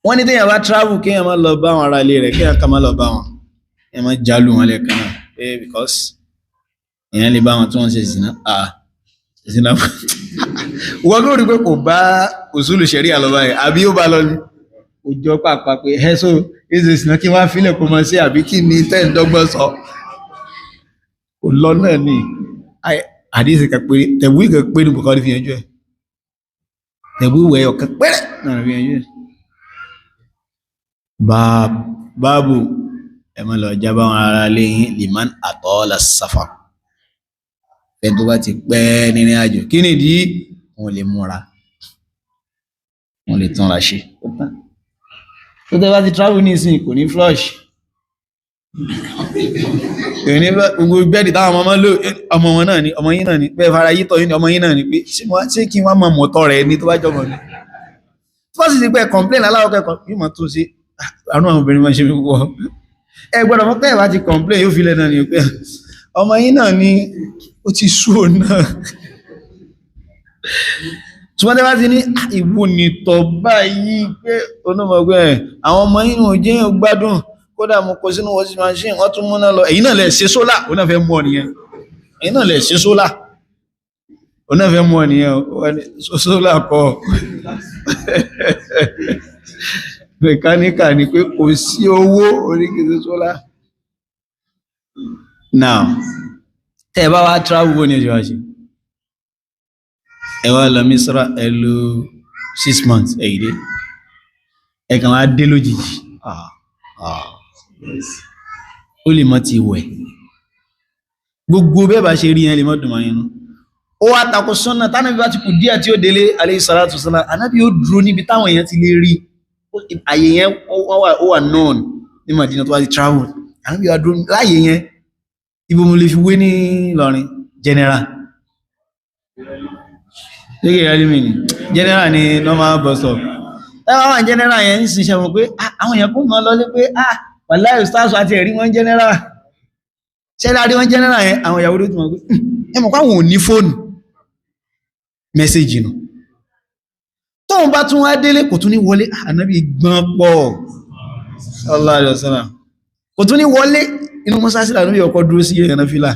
wọ́n ní téèyàn bá travel kéèyàn má lọ bá àwọn ará ilé rẹ̀ kéèyàn ká má lọ bá wọn ẹ má jálù wọn lẹ́ẹ̀kan náà because èèyàn lè bá wọn tí wọ́n ṣe zina wọ́n ló rí pé kò bá òṣùlù ṣẹ̀rí àlọ́bá yẹn àbí ó bá lọ ní òjò pàápàá pé ẹ́sọ́ ìzìnà kí wọ́n fílẹ̀ kó mọ́ sí àbí kí ni tẹ́ẹ̀dọ́gbọ́n sọ kò lọ náà ní àdíṣe kàpẹ́rẹ́ tẹ̀bú ìkà pé ní Bukhari fi yanjú ẹ̀ tẹ̀bú ìwẹ̀ ọ̀kan pẹ́rẹ́ náà fi yanjú ẹ̀ báàbù ẹ má lọ jábá wọn ara lẹ́yìn liman atọ́lá safar ẹ̀ tó bá ti pẹ́ nínú àjò kí nìdí wọn lè múra wọn lè tán ra ṣe tó tẹ́ bá ti travel ní ìsìn kò ní flush ní gbogbo bẹ́ẹ̀dì táwọn ọmọ lò ọmọ wọn náà ni ọmọ yín náà ni bẹ́ẹ̀ fara yítọ̀ yín ni ọmọ yín náà ni pé ṣé kí wọ́n mọ mọ̀tọ́ rẹ̀ ní tó bá jọmọ̀ ní tó bá sì ti pẹ́ complain aláwọ̀ kẹ́kọ̀ọ́ yóò mọ̀ tó sí àánú àwọn obìnrin máa ṣe wípọ̀ ẹ gbọ́dọ̀ mọ́ pẹ́ẹ̀ bá ti complain yóò fi lẹ́ náà ni pé ọmọ yín náà ni ó ti sú ò náà ṣùgbọ́n tẹ́ bá ti ní ìwò nìtọ̀ báyìí pé onímọ̀gbẹ́ àwọn ọmọ yín ò jẹ́ gbádùn kódà mo kó sínú washing machine wọ́n tún múná lọ ẹ̀yin náà lè ṣe sólà ó náà fẹ́ mú ọ nìyẹn ẹ̀yin náà lè ṣe sólà ó náà fẹ́ mú ọ nìyẹn sólà kọ́ mẹkáníkà ni pé kò sí owó oríkèsí sólà now tẹ́ bá wá travel bó ní ẹjọ́ ṣe ẹ wá lọ Mísírà ẹ lò 6 months ẹ̀yìdé ẹ kàn wá dé lójijì ó lè mọ́ ti wẹ̀ gbogbo bẹ́ẹ̀ bá ṣe rí yẹn lè mọ́ dùn máa yẹnu ó wá takò sọ́nà tánàbí bá ti kù díẹ̀ tí ó délé alayhi salatu wassalam anábí ó dúró níbi táwọn èèyàn ti lè rí àyè yẹn ó wà known ní Madina tó wá ti travel anábí wá dúró láàyè yẹn ibo mo lè fi wé ní Ìlọrin general lókè ìrẹ́lẹ́mì ni general ni normal bus stop ẹwà wà general yẹn ń ṣiṣẹ́ wọn pé àwọn èèyàn kún mọ́ lọlé pé wàláhì ustaz àti ẹ̀rí wọn general ṣẹ́lá rí wọn general yẹn àwọn ìyàwó ló ti mọ̀ pé ẹmọ̀ káwọn ò ní fóònù mẹ́sẹ̀jì nù tóun bá tún wá délé kò tún ní wọlé ànábì gbọ́n pọ̀ sallallahu alaihi wasallam kò tún ní wọlé inú mọ́sáàsì ànábì ọkọ̀ dúró sí ẹ̀nà fìlà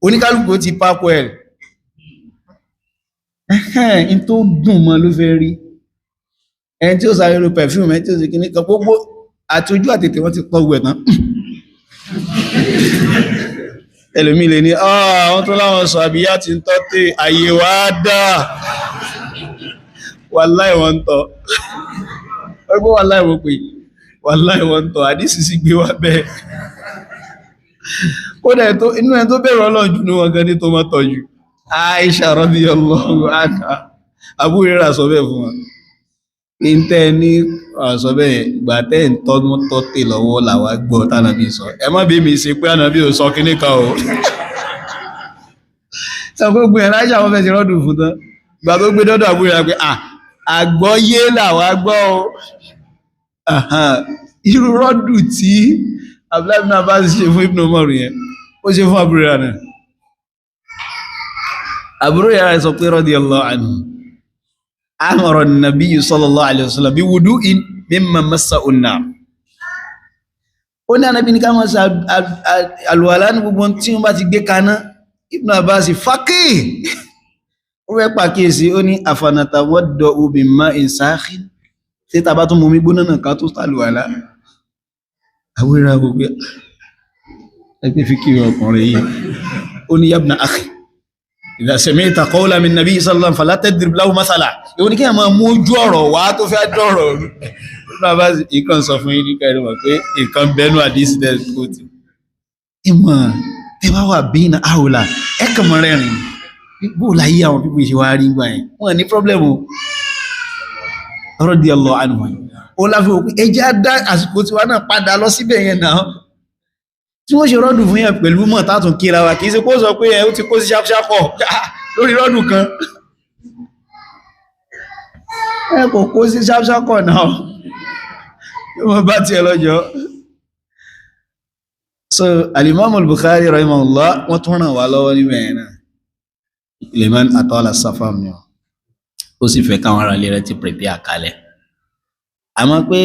oníkálùkù ti pápọ̀ ẹ̀ in tó dùn mọ́ ló fẹ́ rí ẹni tí ó sáré ro perfume ẹ tí ó sì kí ní kan gbogbo àti ojú àtètè wọ́n ti pọ̀ gbẹ̀ tán ẹlòmí lè ní àwọn tó láwọn sọ àbíyá ti ń tọ́tẹ̀ àyè wá dá wàláì wọ́n ń tọ́ ọgbọ́ wàláì wọ́n pè wàláì wọ́n ń tọ́ àdísì sí gbé wá bẹ́ẹ̀ kódà inú ẹ tó bẹ̀rù Ọlọ́run jù ní wọn gan ní tó mọ́ tọ́jú Aisha radiyallahu anha Abu Hurairah sọ bẹ́ẹ̀ fún wọn ìntẹ́ ní ọ̀sọ̀bẹ̀ ìgbàtẹ́ ìtọ́tẹ̀ lọ́wọ́ làwà gbọ́ tánàbí sọ ẹ má bí mi ṣe pé ànàbí ò sọ kíní kan o sọ pé gbé ẹ̀rá ìṣàwọn fẹ́ ti rọ́dùn fún tán ìgbà tó gbé dọ́dọ̀ àbúrò rẹ̀ pé àgbọ́yé làwà gbọ́ o irú rọ́dù tí Abdullahi ibn Abbas ṣe fún Ibn Umar yẹn ó ṣe fún àbúrò rẹ̀ náà àbúrò rẹ̀ sọ pé radiyallahu anhu amara an-nabiy sallallahu alaihi wasallam bi wudu'in mimma massa'u an-nar ó ní Ànábì ní ká máa ṣe àlùwàlá ní gbogbo tí wọ́n bá ti gbé kaná Ibn Abbas faqih ó fẹ́ pàkíyèsí ó ní afanatawadda'u bimma'in sakhin tí tàbá tún mú mi gbóná náà ká tó sàlùwàlá àwúrà gbogbo ẹgbẹ́ fi kí ọkùnrin yìí ó ní yabna akhi idha sami'ta qawla min nabiy sallallahu alaihi wasallam fala tadrib lahu mathala ìwọ́n ní kí a máa mú ojú ọ̀rọ̀ wá tó fẹ́ dọ̀rọ̀ náà bá ìkan sọ fún yín ní kẹrin mọ̀ pé ìkan bẹnu àdísì dẹ̀ kó ti ìmọ̀ tí wá wà bí iná àwòlà ẹkàn mọ̀ rẹ̀rìn bó láyé àwọn pípò ìṣe wá rí gbà yẹn wọ́n ní pọ́blẹ̀mù radiyallahu anhu ó láfi òkú ẹjẹ́ dá àsìkò tí wá náà padà lọ síbẹ̀ yẹn náà tí wọ́n ṣe rọ́dù fún yẹn pẹ̀lú mọ̀ tátùn kíra wa kìí ṣe kó sọ pé ẹ ó ti kó sí ṣáfṣáfọ̀ lórí rọ́dù kan ẹ kò kó sí ṣáfṣáfọ̀ náà yóò bá ti ẹ lọ́jọ́ so al-Imam al-Bukhari rahimahullah wọ́n tún ràn wá lọ́wọ́ ní mẹ́rin liman atala safar mi ó sì fẹ́ káwọn ará ilé rẹ̀ ti prepare kalẹ̀ àmọ́ pé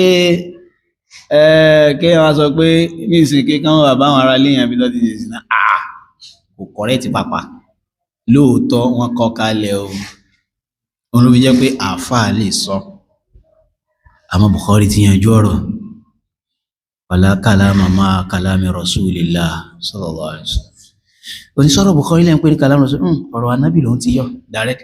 kí wọ́n sọ pé ní ìsìn kí káwọn bàbá àwọn ará léèyàn bí lọ́dí ìsìn náà kò kọ̀rẹ́ẹ̀tì pàpà lóòótọ́ wọ́n kọ́ kalẹ̀ o òun ló fi jẹ́ pé àáfàá lè sọ àmọ́ Bukhari ti yanjú ọ̀rọ̀ wala kalama ma kalami rasulillah sallallahu alaihi wasallam onísọ̀rọ̀ Bukhari lẹ́yìn pé ní kalami rasul ọ̀rọ̀ anábì lòun ti yọ direct